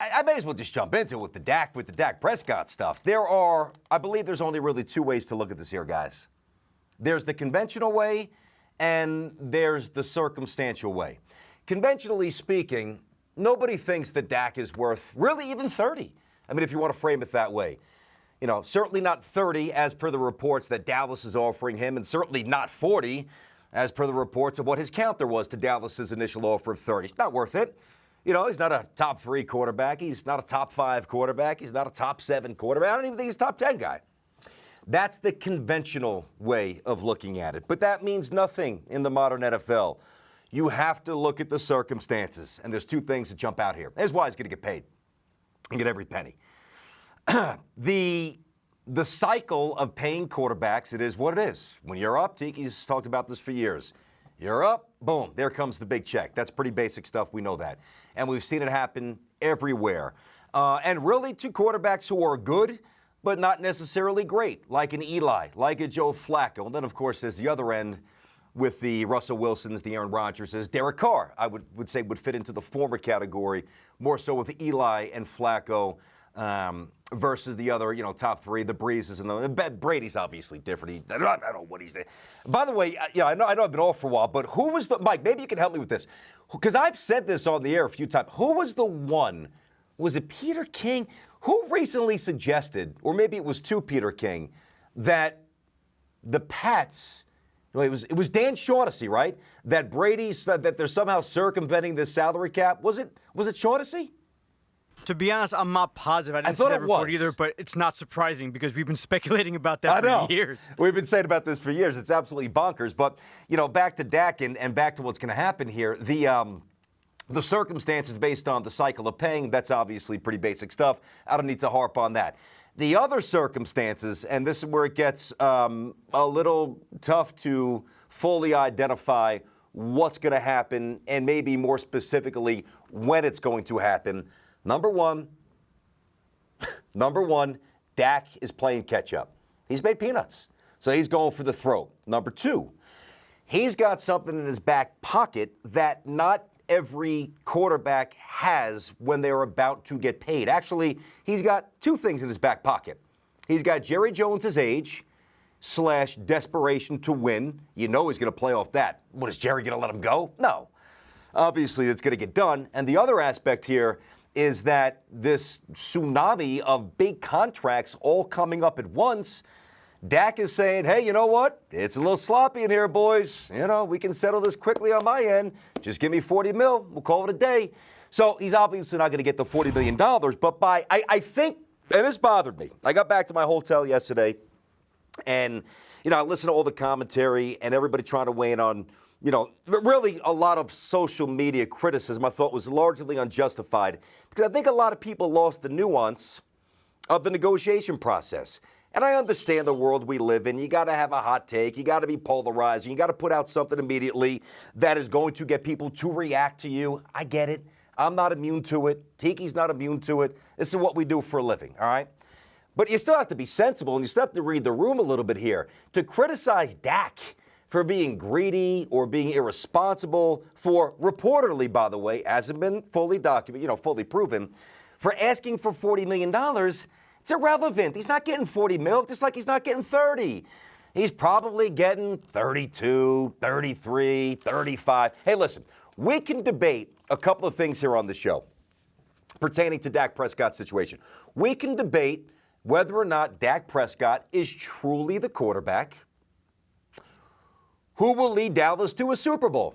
I may as well just jump into it with the Dak Prescott stuff. I believe there's only really two ways to look at this here, guys. There's the conventional way, and there's the circumstantial way. Conventionally speaking, nobody thinks that Dak is worth really even 30. I mean, if you want to frame it that way. You know, certainly not 30 as per the reports that Dallas is offering him, and certainly not 40 as per the reports of what his counter was to Dallas's initial offer of 30. It's not worth it. You know, he's not a top 3 quarterback. He's not a top 5 quarterback. He's not a top 7 quarterback. I don't even think he's a top 10 guy. That's the conventional way of looking at it. But that means nothing in the modern NFL. You have to look at the circumstances. And there's two things that jump out here. Here's why he's going to get paid and get every penny. The cycle of paying quarterbacks, it is what it is. When you're up, Tiki's talked about this for years. You're up, boom, there comes the big check. That's pretty basic stuff. We know that. And we've seen it happen everywhere. And really to quarterbacks who are good, but not necessarily great, like an Eli, like a Joe Flacco. And then, of course, there's the other end with the Russell Wilsons, the Aaron Rodgerses. Derek Carr, I would say, would fit into the former category, more so with Eli and Flacco versus the other, top 3, the Breezes and Brady's obviously different. I don't know what he's there. By the way, I know I've been off for a while, but who was Mike, maybe you can help me with this, because I've said this on the air a few times. Who was the one? Was it Peter King? Who recently suggested, or maybe it was to Peter King, that the Pats, it was Dan Shaughnessy, right? That that they're somehow circumventing this salary cap. Was it Shaughnessy? To be honest, I'm not positive. I didn't see that report either, but it's not surprising because we've been speculating about that for years. We've been saying about this for years. It's absolutely bonkers. But, back to Dak and back to what's going to happen here. The circumstances based on the cycle of paying, that's obviously pretty basic stuff. I don't need to harp on that. The other circumstances, and this is where it gets a little tough to fully identify what's going to happen and maybe more specifically when it's going to happen. Number one, Dak is playing catch up. He's made peanuts, so he's going for the throat. Number 2, he's got something in his back pocket that not every quarterback has when they're about to get paid. Actually, he's got 2 things in his back pocket. He's got Jerry Jones's age / desperation to win. You know he's going to play off that. What, is Jerry going to let him go? No. Obviously, it's going to get done. And the other aspect here is that this tsunami of big contracts all coming up at once, Dak is saying, hey, you know what? It's a little sloppy in here, boys. We can settle this quickly on my end. Just give me $40 million. We'll call it a day. So he's obviously not going to get the $40 million. But I think, and this bothered me. I got back to my hotel yesterday, and, I listened to all the commentary and everybody trying to weigh in on, really a lot of social media criticism I thought was largely unjustified because I think a lot of people lost the nuance of the negotiation process. And I understand the world we live in. You got to have a hot take. You got to be polarizing. You got to put out something immediately that is going to get people to react to you. I get it. I'm not immune to it. Tiki's not immune to it. This is what we do for a living, all right? But you still have to be sensible, and you still have to read the room a little bit here. To criticize Dak for being greedy or being irresponsible, for reportedly, by the way, hasn't been fully documented, fully proven, for asking for $40 million, it's irrelevant. He's not getting $40 million, just like he's not getting 30. He's probably getting 32, 33, 35. Hey, listen, we can debate a couple of things here on the show pertaining to Dak Prescott's situation. We can debate whether or not Dak Prescott is truly the quarterback who will lead Dallas to a Super Bowl.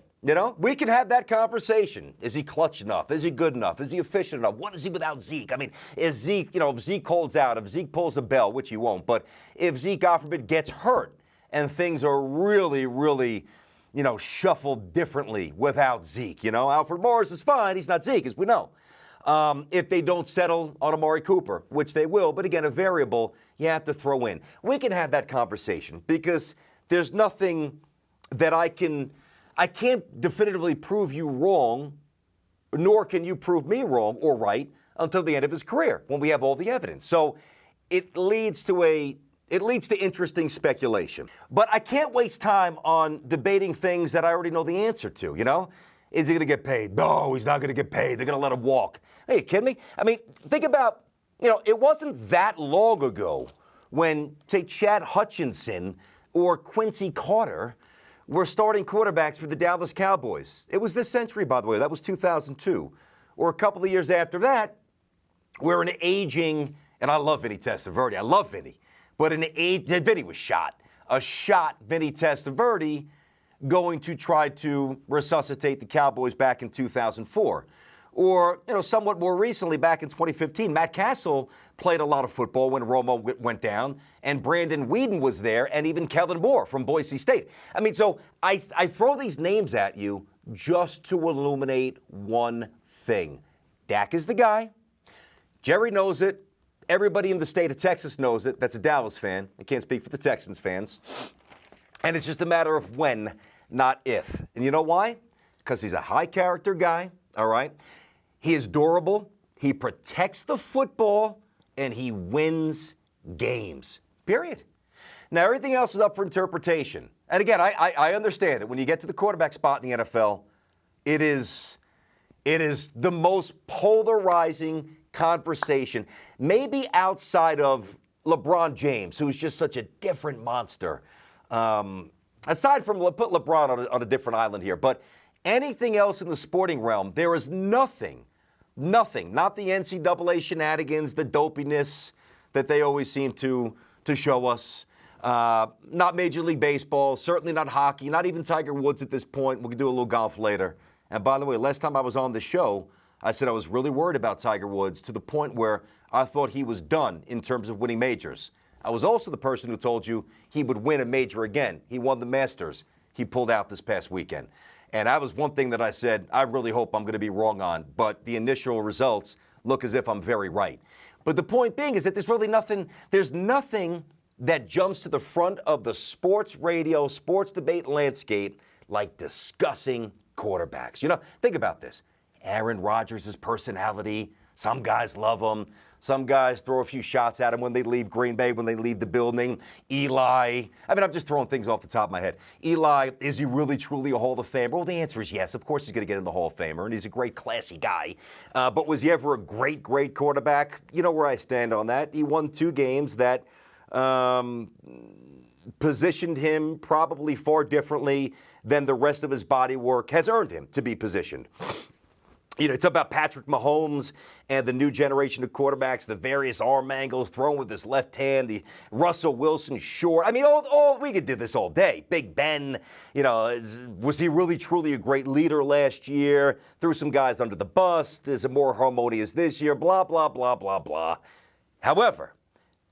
We can have that conversation. Is he clutch enough? Is he good enough? Is he efficient enough? What is he without Zeke? I mean, is Zeke, if Zeke holds out, if Zeke pulls a bell, which he won't, but if Zeke, God forbid, gets hurt and things are really, really, shuffled differently without Zeke, Alfred Morris is fine. He's not Zeke, as we know. If they don't settle on Amari Cooper, which they will, but again, a variable you have to throw in. We can have that conversation because there's nothing that I can't definitively prove you wrong, nor can you prove me wrong or right until the end of his career when we have all the evidence. So it leads to interesting speculation. But I can't waste time on debating things that I already know the answer to, Is he going to get paid? No, he's not going to get paid. They're going to let him walk. Hey, you kidding me? I mean, think about, it wasn't that long ago when, say, Chad Hutchinson or Quincy Carter were starting quarterbacks for the Dallas Cowboys. It was this century, by the way. That was 2002. Or a couple of years after that, we're an aging, and I love Vinny Testaverde. I love Vinny. But Vinny was shot. A shot Vinny Testaverde going to try to resuscitate the Cowboys back in 2004. Or, somewhat more recently, back in 2015, Matt Castle played a lot of football when Romo went down, and Brandon Weeden was there, and even Kellen Moore from Boise State. I mean, so I throw these names at you just to illuminate one thing. Dak is the guy. Jerry knows it. Everybody in the state of Texas knows it. That's a Dallas fan. I can't speak for the Texans fans. And it's just a matter of when, not if. And you know why? Because he's a high-character guy, all right? He is durable. He protects the football, and he wins games, period. Now, everything else is up for interpretation. And again, I understand that when you get to the quarterback spot in the NFL, it is the most polarizing conversation, maybe outside of LeBron James, who's just such a different monster. Aside from, put LeBron on a different island here, but anything else in the sporting realm, there is nothing, not the NCAA shenanigans, the dopiness that they always seem to show us, not Major League Baseball, certainly not hockey, not even Tiger Woods at this point. We can do a little golf later. And by the way, last time I was on the show, I said I was really worried about Tiger Woods to the point where I thought he was done in terms of winning majors. I was also the person who told you he would win a major again. He won the Masters. He pulled out this past weekend. And that was one thing that I said, I really hope I'm going to be wrong on. But the initial results look as if I'm very right. But the point being is that there's nothing that jumps to the front of the sports radio, sports debate landscape like discussing quarterbacks. Think about this. Aaron Rodgers' personality, some guys love him. Some guys throw a few shots at him when they leave Green Bay, when they leave the building. Eli, I'm just throwing things off the top of my head. Eli, is he really, truly a Hall of Famer? Well, the answer is yes. Of course he's going to get in the Hall of Famer, and he's a great, classy guy. But was he ever a great, great quarterback? You know where I stand on that. He won 2 games that positioned him probably far differently than the rest of his body work has earned him to be positioned. It's about Patrick Mahomes and the new generation of quarterbacks, the various arm angles, throwing with his left hand, the Russell Wilson short. We could do this all day. Big Ben, was he really, truly a great leader last year? Threw some guys under the bus. Is it more harmonious this year? Blah, blah, blah, blah, blah. However,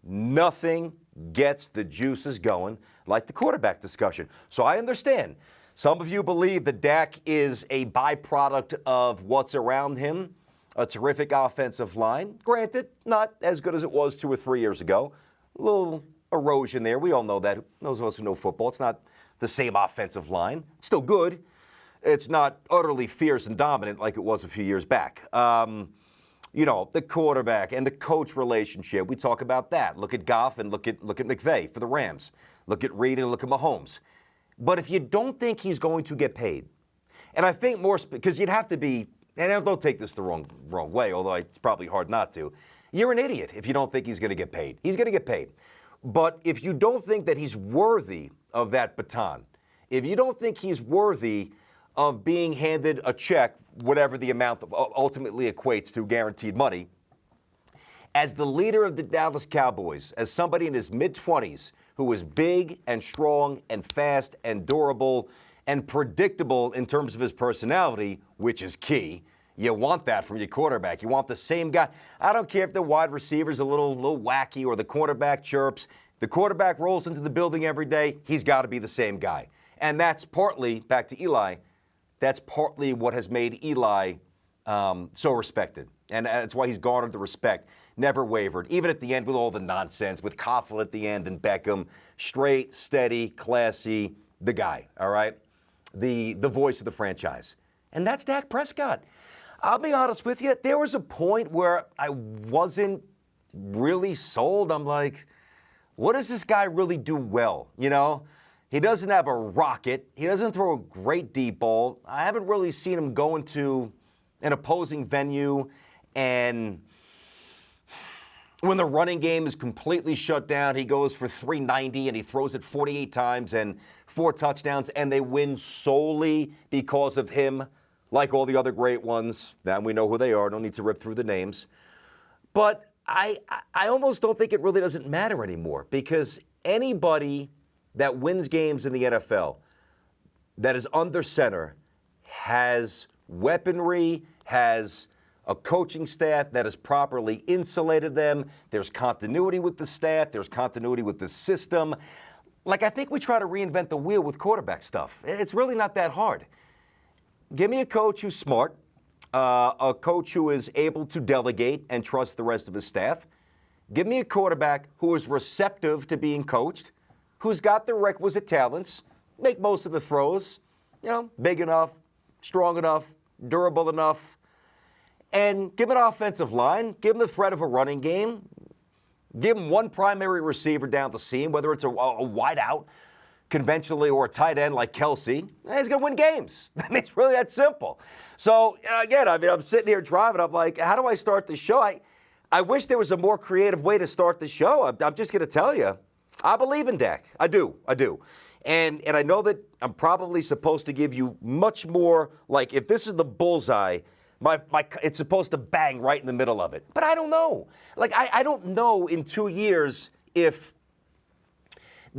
nothing gets the juices going like the quarterback discussion. So I understand. Some of you believe that Dak is a byproduct of what's around him, a terrific offensive line. Granted, not as good as it was 2 or 3 years ago. A little erosion there. We all know that. Those of us who know football, it's not the same offensive line. It's still good. It's not utterly fierce and dominant like it was a few years back. The quarterback and the coach relationship, we talk about that. Look at Goff and look at McVay for the Rams. Look at Reed and look at Mahomes. But if you don't think he's going to get paid, and I think more, because you'd have to be, and don't take this the wrong way, although it's probably hard not to, you're an idiot if you don't think he's going to get paid. He's going to get paid. But if you don't think that he's worthy of that baton, if you don't think he's worthy of being handed a check, whatever the amount ultimately equates to guaranteed money, as the leader of the Dallas Cowboys, as somebody in his mid-20s who was big and strong and fast and durable and predictable in terms of his personality, which is key. You want that from your quarterback. You want the same guy. I don't care if the wide receiver's a little wacky or the quarterback chirps. The quarterback rolls into the building every day. He's got to be the same guy. And that's partly, back to Eli, that's partly what has made Eli so respected. And that's why he's garnered the respect, never wavered, even at the end with all the nonsense, with Coughlin at the end and Beckham, straight, steady, classy, the guy, all right? The voice of the franchise. And that's Dak Prescott. I'll be honest with you, there was a point where I wasn't really sold. I'm like, what does this guy really do well? He doesn't have a rocket. He doesn't throw a great deep ball. I haven't really seen him go into an opposing venue and when the running game is completely shut down, he goes for 390 and he throws it 48 times and 4 touchdowns, and they win solely because of him, like all the other great ones. Now we know who they are. Don't need to rip through the names. But I almost don't think it really doesn't matter anymore because anybody that wins games in the NFL that is under center has weaponry, has a coaching staff that has properly insulated them. There's continuity with the staff. There's continuity with the system. Like, I think we try to reinvent the wheel with quarterback stuff. It's really not that hard. Give me a coach who's smart, a coach who is able to delegate and trust the rest of his staff. Give me a quarterback who is receptive to being coached, who's got the requisite talents, make most of the throws, big enough, strong enough, durable enough, and give him an offensive line, give him the threat of a running game, give him one primary receiver down the seam, whether it's a wide out conventionally or a tight end like Kelsey, he's going to win games. I mean, it's really that simple. So, again, I'm sitting here driving. I'm like, how do I start the show? I wish there was a more creative way to start the show. I'm just going to tell you, I believe in Dak. I do. And I know that I'm probably supposed to give you much more, like, if this is the bullseye, it's supposed to bang right in the middle of it. But I don't know. Like, I don't know in 2 years if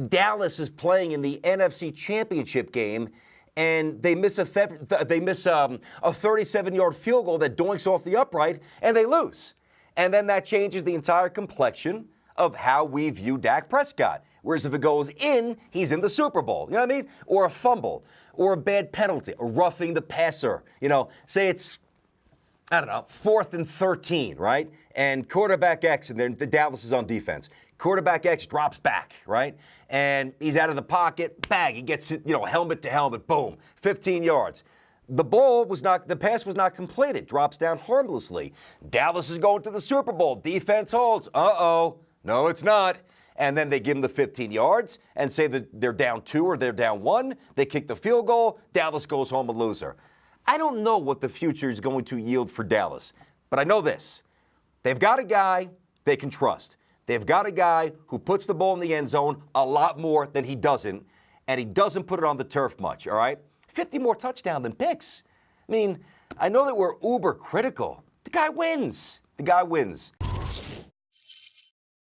Dallas is playing in the NFC Championship game and they miss a 37-yard field goal that doinks off the upright and they lose. And then that changes the entire complexion of how we view Dak Prescott. Whereas if it goes in, he's in the Super Bowl. You know what I mean? Or a fumble, or a bad penalty, or roughing the passer. Say it's, 4th and 13, right? And quarterback X, and then the Dallas is on defense. Quarterback X drops back, right? And he's out of the pocket, bang, he gets it, helmet to helmet, boom, 15 yards. The pass was not completed, drops down harmlessly. Dallas is going to the Super Bowl, defense holds, no, it's not. And then they give them the 15 yards and say that they're down 2 or they're down 1. They kick the field goal, Dallas goes home a loser. I don't know what the future is going to yield for Dallas, but I know this. They've got a guy they can trust. They've got a guy who puts the ball in the end zone a lot more than he doesn't, and he doesn't put it on the turf much, all right? 50 more touchdowns than picks. I mean, I know that we're uber critical. The guy wins.